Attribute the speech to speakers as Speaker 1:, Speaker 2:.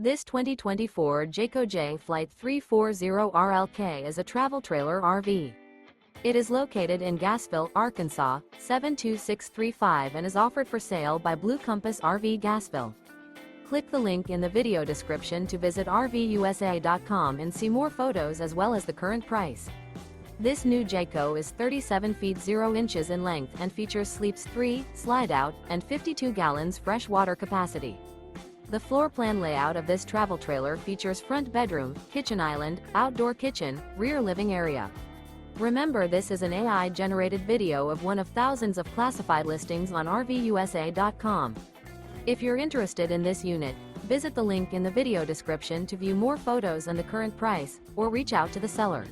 Speaker 1: This 2024 Jayco Jay Flight 340RLK is a travel trailer RV. It is located in Gassville, Arkansas, 72635 and is offered for sale by Blue Compass RV Gassville. Click the link in the video description to visit RVUSA.com and see more photos as well as the current price. This new Jayco is 37 feet 0 inches in length and features sleeps 3, slide-out, and 52 gallons fresh water capacity. The floor plan layout of this travel trailer features front bedroom, kitchen island, outdoor kitchen, rear living area. Remember, this is an AI-generated video of one of thousands of classified listings on RVUSA.com. If you're interested in this unit, visit the link in the video description to view more photos and the current price, or reach out to the seller.